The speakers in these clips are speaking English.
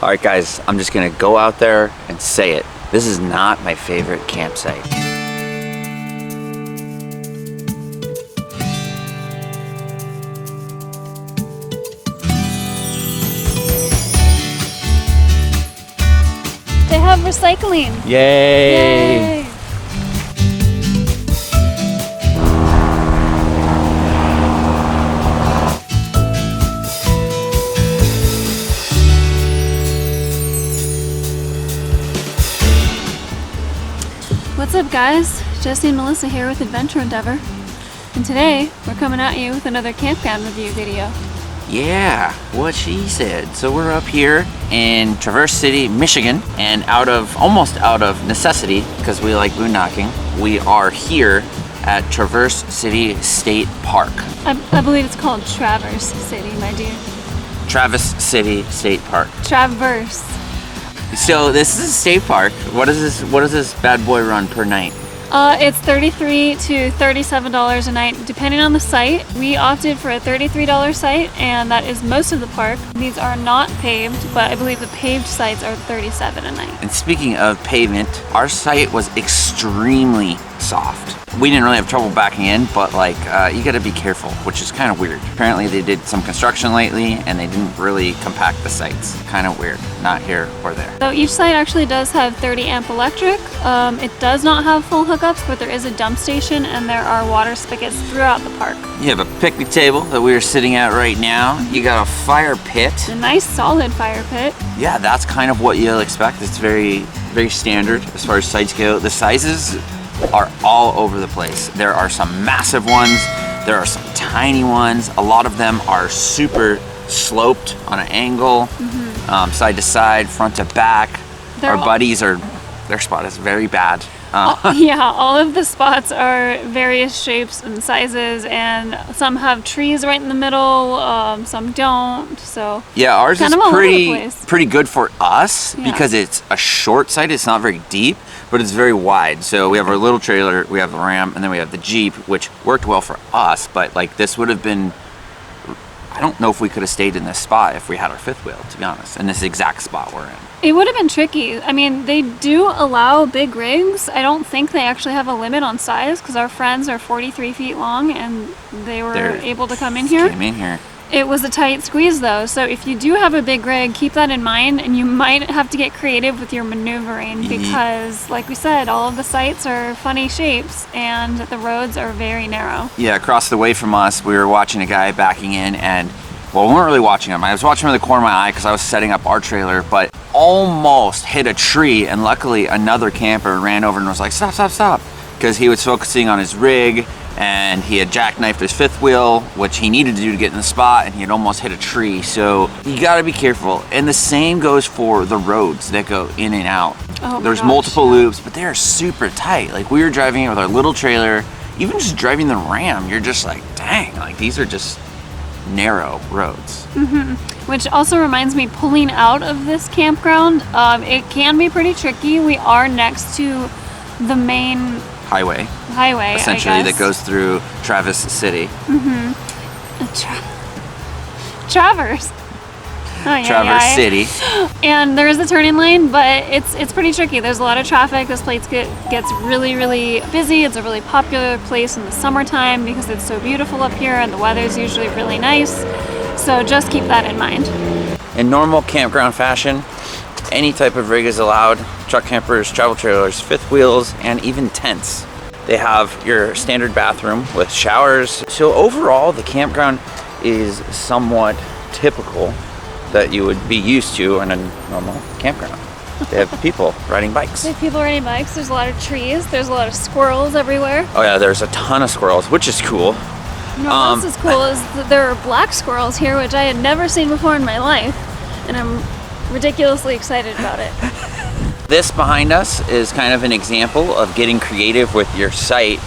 All right, guys, I'm just gonna go out there and say it. This is not my favorite campsite. They have recycling. Yay! Yay! What's up, guys? Jesse and Melissa here with Adventure Endeavor, and today we're coming at you with another campground review video. Yeah, what she said. So we're up here in Traverse City, Michigan, and almost out of necessity, because we like boondocking, we are here at Traverse City State Park. I believe it's called Traverse City, my dude. Traverse City State Park. Traverse. So this is a state park. What does this bad boy run per night? It's $33 to $37 a night, depending on the site. We opted for a $33 site, and that is most of the park. These are not paved, but I believe the paved sites are $37 a night. And speaking of pavement, our site was extremely soft. We didn't really have trouble backing in, but you gotta be careful, which is kind of weird. Apparently they did some construction lately and they didn't really compact the sites. Kind of weird, not here or there. So each site actually does have 30 amp electric. It does not have full hookups, but there is a dump station and there are water spigots throughout the park. You have a picnic table that we are sitting at right now. You got a fire pit. A nice solid fire pit. Yeah, that's kind of what you'll expect. It's very, very standard as far as sites go. The sizes are all over the place. There are some massive ones, there are some tiny ones. A lot of them are super sloped on an angle, side to side, front to back. Our buddies their spot is very bad. Yeah, all of the spots are various shapes and sizes, and some have trees right in the middle, some don't. So yeah, ours is pretty good for us, yeah, because it's a short site. It's not very deep, but it's very wide. So we have our little trailer, we have the Ram, and then we have the Jeep, which worked well for us. But this would have been, I don't know if we could have stayed in this spot if we had our fifth wheel, to be honest, in this exact spot we're in. It would have been tricky. I mean, they do allow big rigs. I don't think they actually have a limit on size, because our friends are 43 feet long and they were able to come in here. It was a tight squeeze though, so if you do have a big rig, keep that in mind, and you might have to get creative with your maneuvering, because like we said, all of the sites are funny shapes and the roads are very narrow. Yeah, across the way from us, we were watching a guy backing in, and well, we weren't really watching him. I was watching him in the corner of my eye because I was setting up our trailer, but almost hit a tree, and luckily another camper ran over and was like, stop, stop, stop, because he was focusing on his rig, and he had jackknifed his fifth wheel, which he needed to do to get in the spot, and he had almost hit a tree. So you gotta be careful. And the same goes for the roads that go in and out. There's multiple loops, but they are super tight. We were driving it with our little trailer, even just driving the Ram, you're just like, dang, these are just narrow roads. Which also reminds me, pulling out of this campground, it can be pretty tricky. We are next to the main highway, essentially, that goes through Traverse City. Traverse. Traverse City. And there is a turning lane, but it's pretty tricky. There's a lot of traffic. This place gets really, really busy. It's a really popular place in the summertime because it's so beautiful up here and the weather's usually really nice. So just keep that in mind. In normal campground fashion, any type of rig is allowed. Truck campers, travel trailers, fifth wheels, and even tents. They have your standard bathroom with showers. So overall, the campground is somewhat typical that you would be used to in a normal campground. They have people riding bikes. They have people riding bikes. There's a lot of trees. There's a lot of squirrels everywhere. Oh yeah, there's a ton of squirrels, which is cool. You know what else is cool is that there are black squirrels here, which I had never seen before in my life, and I'm ridiculously excited about it. This behind us is kind of an example of getting creative with your site.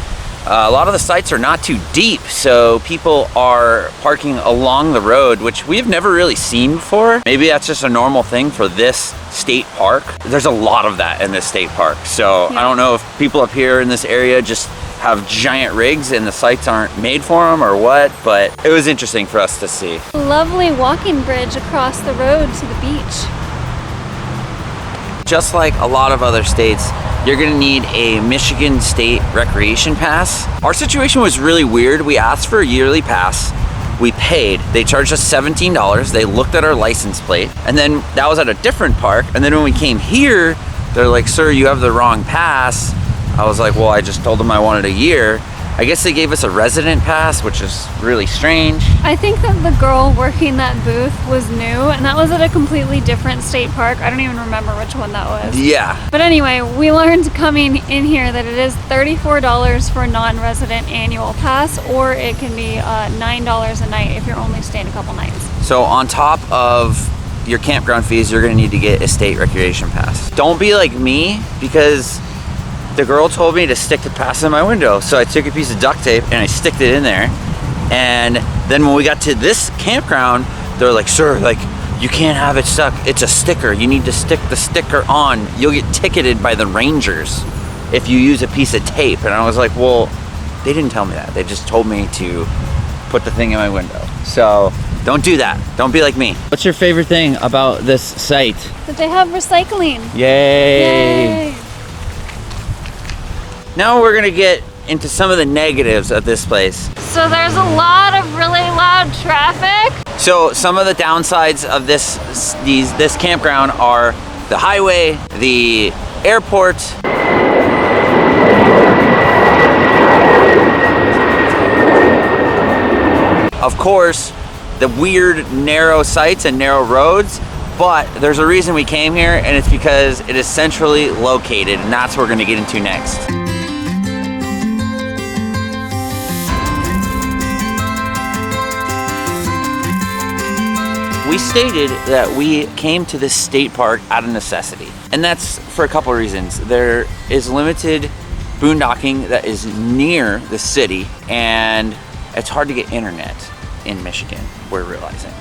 A lot of the sites are not too deep, so people are parking along the road, which we've never really seen before. Maybe that's just a normal thing for this state park. There's a lot of that in this state park, so yeah. I don't know if people up here in this area just have giant rigs and the sites aren't made for them or what, but it was interesting for us to see. Lovely walking bridge across the road to the beach. just like a lot of other states, you're gonna need a Michigan State Recreation Pass. Our situation was really weird. We asked for a yearly pass. We paid. They charged us $17. They looked at our license plate, and then that was at a different park. And then when we came here, they're like, "Sir, you have the wrong pass." I was like, "Well, I just told them I wanted a year." I guess they gave us a resident pass, which is really strange. I think that the girl working that booth was new, and that was at a completely different state park. I don't even remember which one that was. Yeah. But anyway, we learned coming in here that it is $34 for a non-resident annual pass, or it can be $9 a night if you're only staying a couple nights. So on top of your campground fees, you're gonna need to get a state recreation pass. Don't be like me, because the girl told me to stick the pass in my window. So I took a piece of duct tape and I sticked it in there. And then when we got to this campground, they're like, "Sir, like, you can't have it stuck. It's a sticker. You need to stick the sticker on. You'll get ticketed by the rangers if you use a piece of tape." And I was like, "Well, they didn't tell me that. They just told me to put the thing in my window." So don't do that. Don't be like me. What's your favorite thing about this site? That they have recycling. Yay. Yay. Now we're gonna get into some of the negatives of this place. So there's a lot of really loud traffic. So some of the downsides of this campground are the highway, the airport. Of course, the weird narrow sites and narrow roads, but there's a reason we came here, and it's because it is centrally located, and that's what we're gonna get into next. We stated that we came to this state park out of necessity, and that's for a couple of reasons. There is limited boondocking that is near the city, and it's hard to get internet in Michigan, we're realizing.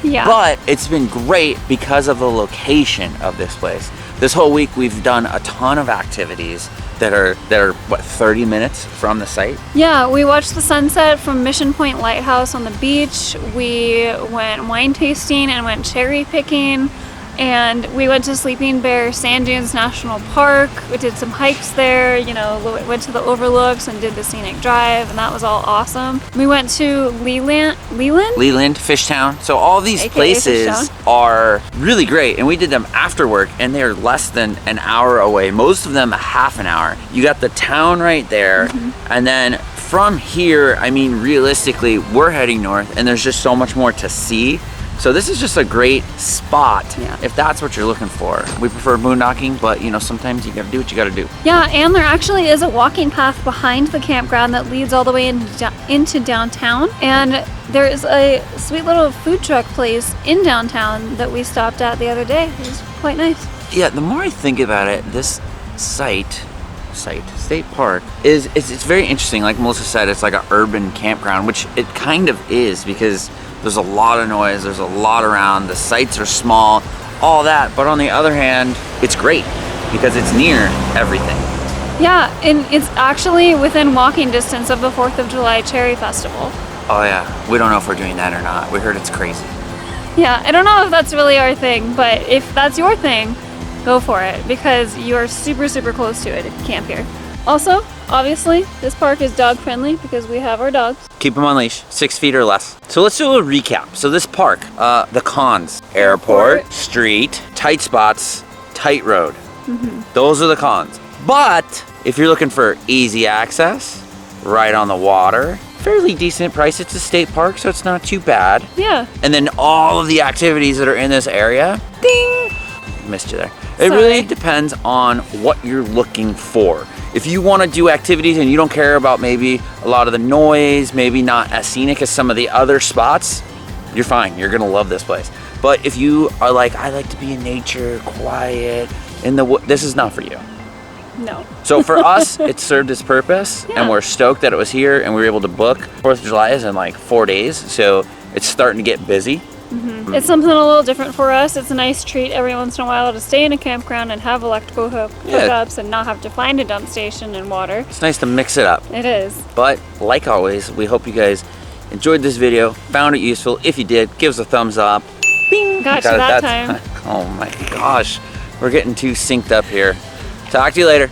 Yeah. But it's been great because of the location of this place. This whole week we've done a ton of activities that are what, 30 minutes from the site? Yeah, we watched the sunset from Mission Point Lighthouse on the beach. We went wine tasting and went cherry picking. And we went to Sleeping Bear Sand Dunes National Park. We did some hikes there, you know, went to the overlooks and did the scenic drive, and that was all awesome. We went to Leland, Fishtown. So all these AKA places Fishtown. are really great, and we did them after work, and they're less than an hour away. Most of them a half an hour. You got the town right there, and then from here, I mean, realistically, we're heading north, and there's just so much more to see. So this is just a great spot if that's what you're looking for. We prefer boondocking, but you know, sometimes you gotta do what you gotta do. Yeah, and there actually is a walking path behind the campground that leads all the way into downtown. And there is a sweet little food truck place in downtown that we stopped at the other day. It was quite nice. Yeah, the more I think about it, this state park it's very interesting. Like Melissa said, it's like an urban campground, which it kind of is, because there's a lot of noise, there's a lot around, the sites are small, all that. But on the other hand, it's great because it's near everything. Yeah, and it's actually within walking distance of the 4th of July Cherry Festival. Oh yeah, we don't know if we're doing that or not. We heard it's crazy. Yeah, I don't know if that's really our thing, but if that's your thing, go for it, because you are super, super close to it if you camp here. Also, obviously, this park is dog friendly because we have our dogs. Keep them on leash, 6 feet or less. So let's do a recap. So this park, the cons: airport, street, tight spots, tight road. Those are the cons. But if you're looking for easy access, right on the water, fairly decent price. It's a state park, so it's not too bad. Yeah. And then all of the activities that are in this area, ding, missed you there. It really depends on what you're looking for. If you want to do activities and you don't care about maybe a lot of the noise, maybe not as scenic as some of the other spots, you're fine. You're gonna love this place. But if you are like, I like to be in nature, quiet, in the this is not for you. No. So for us, it served its purpose, and we're stoked that it was here and we were able to book. 4th of July is in like 4 days, so it's starting to get busy. It's something a little different for us. It's a nice treat every once in a while to stay in a campground and have electrical hookups and not have to find a dump station and water. It's nice to mix it up. It is. But like always, we hope you guys enjoyed this video, found it useful. If you did, give us a thumbs up. Bing! Got you that time. Oh my gosh. We're getting too synced up here. Talk to you later.